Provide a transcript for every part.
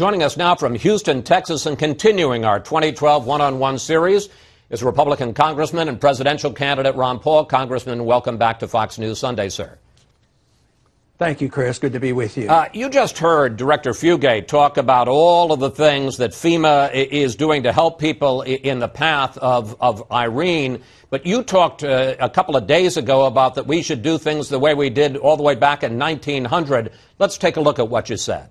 Joining us now from Houston, Texas, and continuing our 2012 one-on-one series is Republican Congressman and presidential candidate Ron Paul. Congressman, welcome back to Fox News Sunday, sir. Thank you, Chris. Good to be with you. You just heard Director Fugate talk about all of the things that FEMA is doing to help people in the path of Irene. But you talked a couple of days ago about that we should do things the way we did all the way back in 1900. Let's take a look at what you said.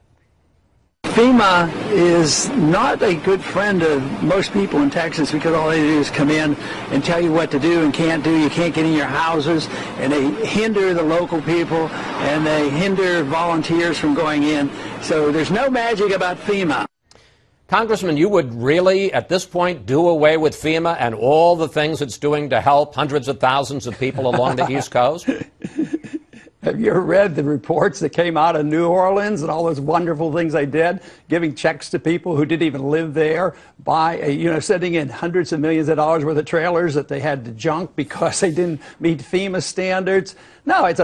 FEMA is not a good friend of most people in Texas because all they do is come in and tell you what to do and can't do. You can't get in your houses, and they hinder the local people, and they hinder volunteers from going in. So there's no magic about FEMA. Congressman, you would really, at this point, do away with FEMA and all the things it's doing to help hundreds of thousands of people along the East Coast? Have you ever read the reports that came out of New Orleans and all those wonderful things they did, giving checks to people who didn't even live there, sending in hundreds of millions of dollars worth of trailers that they had to junk because they didn't meet FEMA standards? No, it's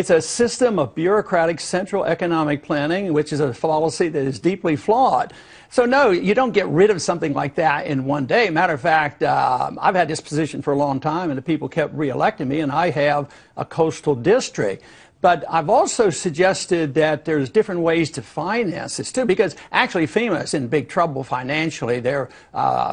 a system of bureaucratic central economic planning, which is a policy that is deeply flawed. So no, you don't get rid of something like that in one day. Matter of fact, I've had this position for a long time, and the people kept reelecting me, and I have a coastal district. But I've also suggested that there's different ways to finance this, too, because actually FEMA is in big trouble financially. Their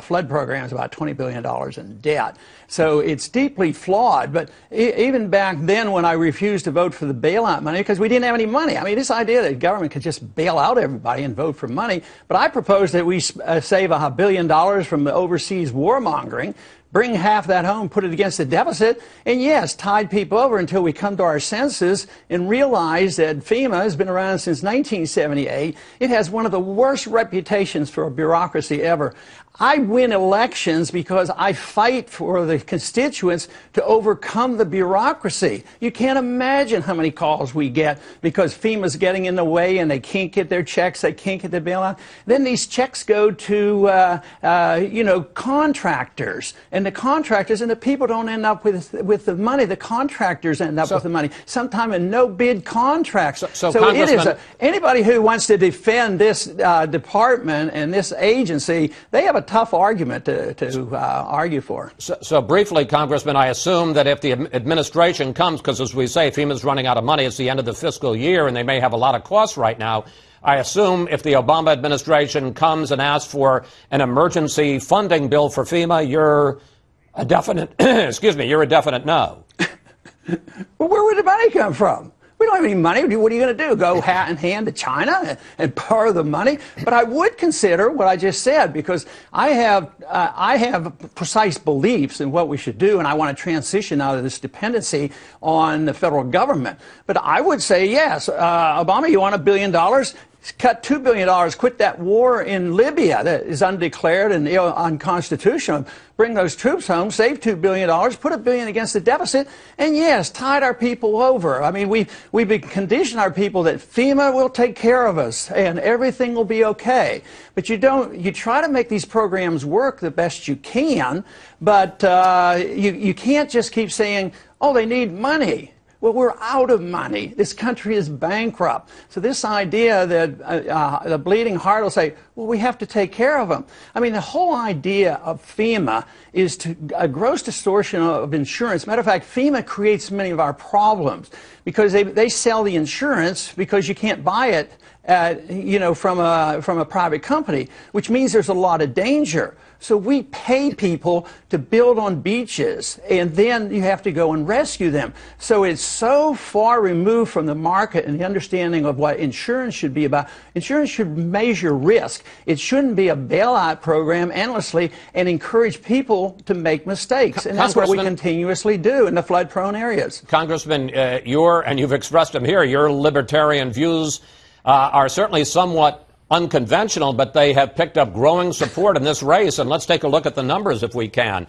flood program is about $20 billion in debt. So it's deeply flawed. But even back then when I refused to vote for the bailout money, because we didn't have any money. I mean, this idea that government could just bail out everybody and vote for money. But I proposed that we save $1 billion from the overseas warmongering, bring half that home, put it against the deficit, and yes, tide people over until we come to our senses and realize that FEMA has been around since 1978. It has one of the worst reputations for a bureaucracy ever. I win elections because I fight for the constituents to overcome the bureaucracy. You can't imagine how many calls we get because FEMA's getting in the way and they can't get their checks, they can't get their bailout. Then these checks go to, contractors. And the contractors and the people don't end up with the money. The contractors end up with the money, sometimes in no-bid contracts. So it is anybody who wants to defend this department and this agency, they have a tough argument to argue for. So briefly, Congressman, I assume that if the administration comes, because as we say, FEMA's running out of money, it's the end of the fiscal year, and they may have a lot of costs right now. I assume if the Obama administration comes and asks for an emergency funding bill for FEMA, you're a definite, you're a definite no. Well, where would the money come from? We don't have any money. What are you going to do? Go hat in hand to China and borrow the money? But I would consider what I just said because I have precise beliefs in what we should do, and I want to transition out of this dependency on the federal government. But I would say, yes, Obama, you want $1 billion? Cut $2 billion, quit that war in Libya that is undeclared and unconstitutional. Bring those troops home, save $2 billion, put $1 billion against the deficit, and yes, tide our people over. I mean, we've been conditioned our people that FEMA will take care of us and everything will be okay. But you try to make these programs work the best you can, but you can't just keep saying, oh, they need money. Well, we're out of money. This country is bankrupt. So this idea that the bleeding heart will say, well, we have to take care of them. I mean, the whole idea of FEMA is a gross distortion of insurance. Matter of fact, FEMA creates many of our problems because they sell the insurance because you can't buy it from a private company, which means there's a lot of danger. So we pay people to build on beaches, and then you have to go and rescue them. So it's so far removed from the market and the understanding of what insurance should be about. Insurance should measure risk. It shouldn't be a bailout program endlessly and encourage people to make mistakes. And that's what we continuously do in the flood-prone areas. Congressman, and you've expressed them here, your libertarian views are certainly somewhat unconventional, but they have picked up growing support in this race. And let's take a look at the numbers if we can.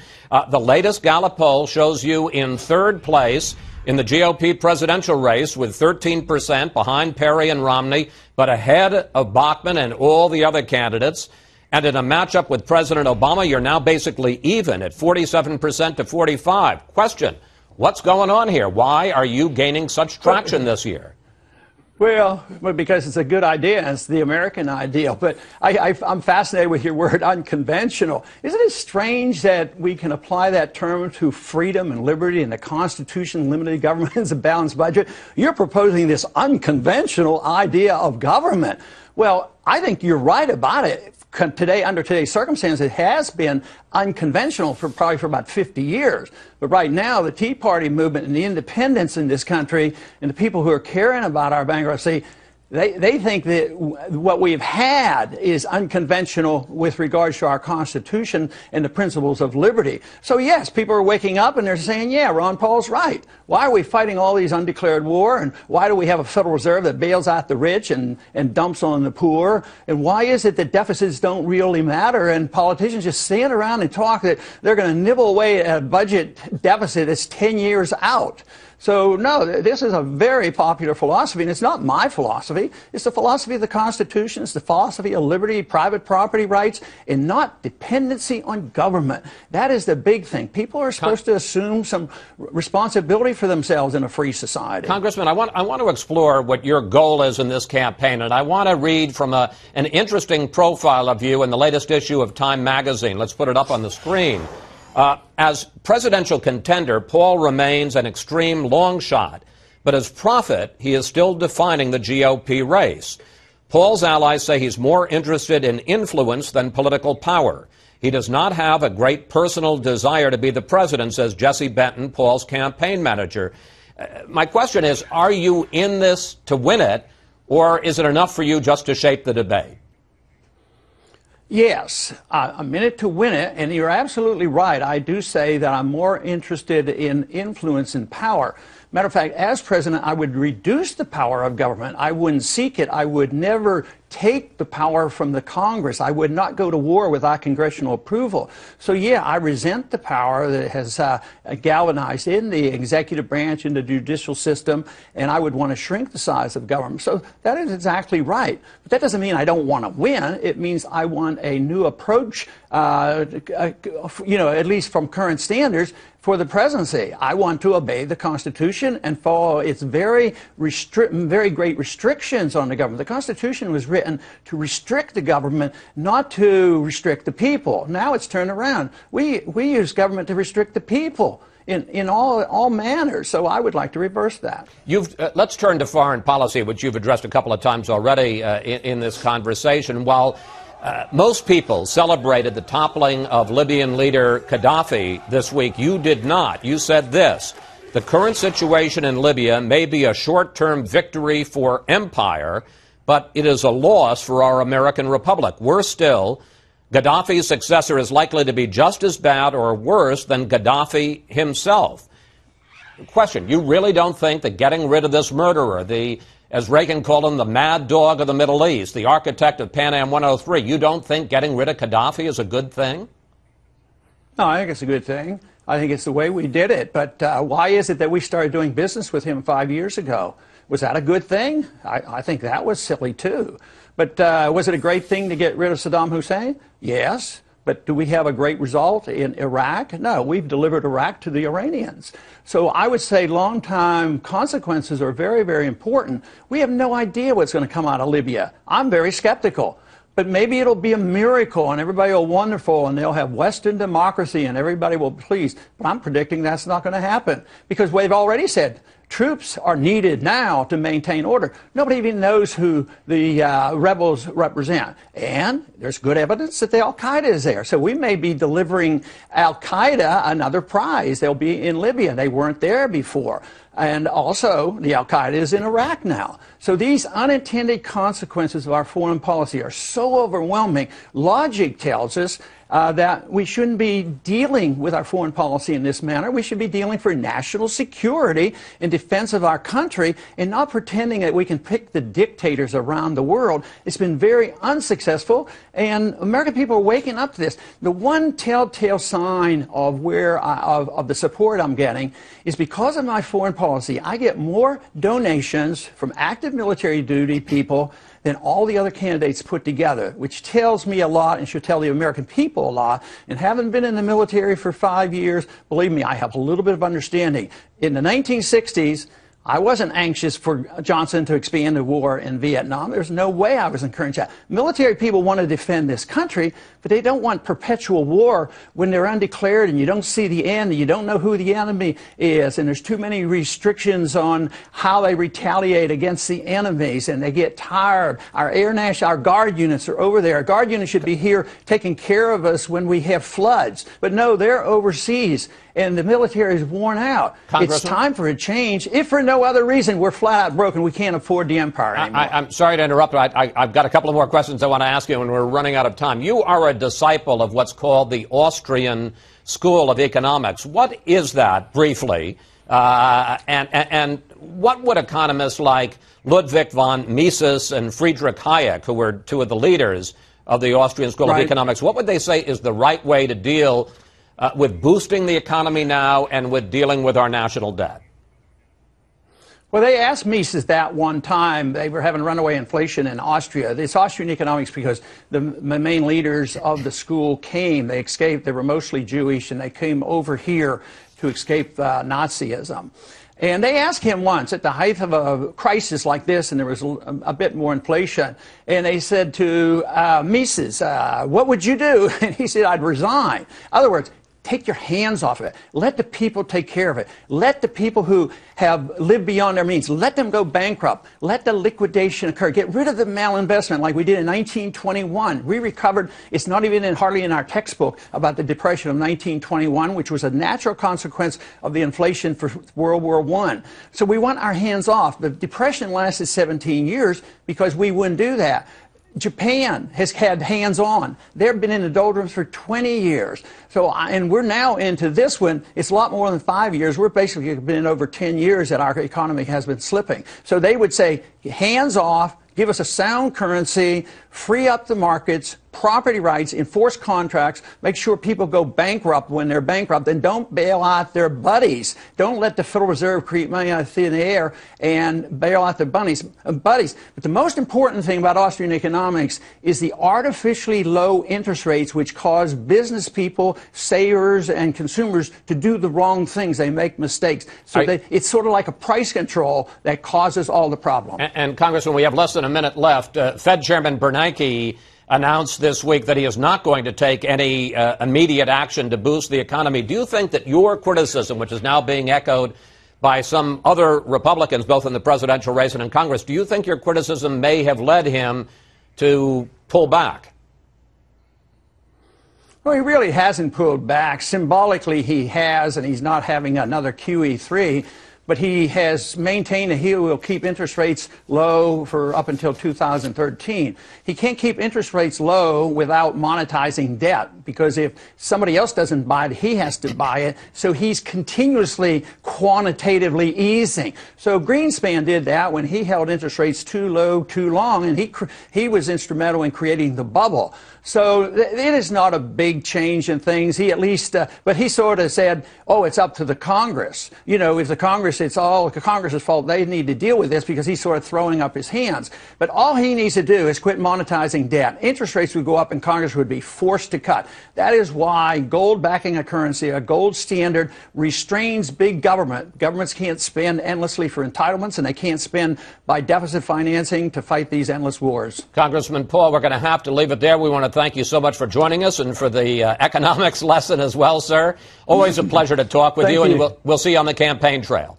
The latest Gallup poll shows you in third place in the GOP presidential race with 13% behind Perry and Romney, but ahead of Bachmann and all the other candidates. And in a matchup with President Obama, you're now basically even at 47% to 45%. Question, what's going on here? Why are you gaining such traction this year? Well, because it's a good idea, and it's the American ideal. But I'm fascinated with your word unconventional. Isn't it strange that we can apply that term to freedom and liberty and the Constitution, limited government, and a balanced budget? You're proposing this unconventional idea of government. Well, I think you're right about it. Today, under today's circumstances, it has been unconventional probably for about 50 years. But right now, the Tea Party movement and the independents in this country and the people who are caring about our bankruptcy, they think that what we've had is unconventional with regards to our Constitution and the principles of liberty. So yes, people are waking up and they're saying, yeah, Ron Paul's right. Why are we fighting all these undeclared war? And why do we have a Federal Reserve that bails out the rich and dumps on the poor? And why is it that deficits don't really matter and politicians just stand around and talk that they're going to nibble away at a budget deficit that's 10 years out? So, no, this is a very popular philosophy, and it's not my philosophy. It's the philosophy of the Constitution. It's the philosophy of liberty, private property rights, and not dependency on government. That is the big thing. People are supposed to assume some responsibility for themselves in a free society. Congressman, I want to explore what your goal is in this campaign, and I want to read from an interesting profile of you in the latest issue of Time magazine. Let's put it up on the screen. As presidential contender, Paul remains an extreme long shot, but as prophet, he is still defining the GOP race. Paul's allies say he's more interested in influence than political power. He does not have a great personal desire to be the president, says Jesse Benton, Paul's campaign manager. My question is, are you in this to win it, or is it enough for you just to shape the debate? Yes, I'm in it to win it, and you're absolutely right. I do say that I'm more interested in influence and power. Matter of fact, as president, I would reduce the power of government. I wouldn't seek it. I would never take the power from the Congress. I would not go to war without congressional approval. So, yeah, I resent the power that has galvanized in the executive branch, in the judicial system, and I would want to shrink the size of government. So that is exactly right. But that doesn't mean I don't want to win. It means I want a new approach, at least from current standards, for the presidency. I want to obey the Constitution and follow its very great restrictions on the government. The Constitution was written to restrict the government, not to restrict the people. Now it's turned around. We use government to restrict the people in all manners. So I would like to reverse that. Let's turn to foreign policy, which you've addressed a couple of times already in this conversation. While most people celebrated the toppling of Libyan leader Gaddafi this week, you did not. You said this: the current situation in Libya may be a short-term victory for empire, but it is a loss for our American republic. Worse still, Gaddafi's successor is likely to be just as bad or worse than Gaddafi himself. Question: you really don't think that getting rid of this murderer, as Reagan called him, the mad dog of the Middle East, the architect of Pan Am 103, you don't think getting rid of Gaddafi is a good thing? No, I think it's a good thing. I think it's the way we did it. But why is it that we started doing business with him 5 years ago? Was that a good thing? I think that was silly, too. But was it a great thing to get rid of Saddam Hussein? Yes. But do we have a great result in Iraq? No, we've delivered Iraq to the Iranians. So I would say long-term consequences are very, very important. We have no idea what's going to come out of Libya. I'm very skeptical. But maybe it'll be a miracle and everybody will be wonderful and they'll have Western democracy and everybody will be pleased. But I'm predicting that's not going to happen because they've already said troops are needed now to maintain order. Nobody even knows who the rebels represent. And there's good evidence that the Al-Qaeda is there. So we may be delivering Al-Qaeda another prize. They'll be in Libya. They weren't there before. And also, the Al-Qaeda is in Iraq now. So these unintended consequences of our foreign policy are so overwhelming. Logic tells us that we shouldn't be dealing with our foreign policy in this manner. We should be dealing for national security and defense of our country and not pretending that we can pick the dictators around the world. It's been very unsuccessful, and American people are waking up to this. The one telltale sign of of the support I'm getting is because of my foreign policy, I get more donations from active military duty people than all the other candidates put together, which tells me a lot and should tell the American people a lot. And having been in the military for 5 years, believe me, I have a little bit of understanding. In the 1960s, I wasn't anxious for Johnson to expand the war in Vietnam. There's no way I was encouraging that. Military people want to defend this country, but they don't want perpetual war when they're undeclared and you don't see the end and you don't know who the enemy is. And there's too many restrictions on how they retaliate against the enemies and they get tired. Our our guard units are over there. Our guard units should be here taking care of us when we have floods. But no, they're overseas. And the military is worn out. It's time for a change. If for no other reason, we're flat out broken. We can't afford the empire anymore. I'm sorry to interrupt. I've got a couple of more questions I want to ask you, and we're running out of time. You are a disciple of what's called the Austrian School of Economics. What is that, briefly? And what would economists like Ludwig von Mises and Friedrich Hayek, who were two of the leaders of the Austrian School of Economics, what would they say is the right way to deal with boosting the economy now and with dealing with our national debt? Well, they asked Mises that one time. They were having runaway inflation in Austria. It's Austrian economics because the main leaders of the school came. They escaped. They were mostly Jewish, and they came over here to escape Nazism. And they asked him once, at the height of a crisis like this, and there was a bit more inflation, and they said to Mises, what would you do? And he said, I'd resign. In other words, take your hands off of it. Let the people take care of it. Let the people who have lived beyond their means, let them go bankrupt. Let the liquidation occur. Get rid of the malinvestment like we did in 1921. We recovered. It's not even hardly in our textbook about the Depression of 1921, which was a natural consequence of the inflation for World War I. So we want our hands off. The Depression lasted 17 years because we wouldn't do that. Japan has had hands-on. They've been in the doldrums for 20 years. So, and we're now into this one. It's a lot more than 5 years. We're basically been over 10 years that our economy has been slipping. So they would say, hands off, give us a sound currency, free up the markets, property rights, enforce contracts, make sure people go bankrupt when they're bankrupt, and don't bail out their buddies. Don't let the Federal Reserve create money out of thin air and bail out their buddies. But the most important thing about Austrian economics is the artificially low interest rates which cause business people, savers, and consumers to do the wrong things. They make mistakes. So it's sort of like a price control that causes all the problem. And Congressman, we have less than a minute left. Fed Chairman Bernanke announced this week that he is not going to take any immediate action to boost the economy. Do you think that your criticism, which is now being echoed by some other Republicans, both in the presidential race and in Congress, do you think your criticism may have led him to pull back? Well, he really hasn't pulled back. Symbolically, he has, and he's not having another QE3. But he has maintained that he will keep interest rates low for up until 2013. He can't keep interest rates low without monetizing debt, because if somebody else doesn't buy it, he has to buy it. So he's continuously quantitatively easing. So Greenspan did that when he held interest rates too low, too long, and he was instrumental in creating the bubble. So it is not a big change in things. He at least, but he sort of said, oh, it's up to the Congress. You know, if the Congress, it's all the Congress's fault. They need to deal with this, because he's sort of throwing up his hands. But all he needs to do is quit monetizing debt. Interest rates would go up and Congress would be forced to cut. That is why gold backing a currency, a gold standard, restrains big government. Governments can't spend endlessly for entitlements, and they can't spend by deficit financing to fight these endless wars. Congressman Paul, we're going to have to leave it there. We want to thank you so much for joining us and for the economics lesson as well, sir. Always a pleasure to talk with you, and we'll see you on the campaign trail.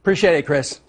Appreciate it, Chris.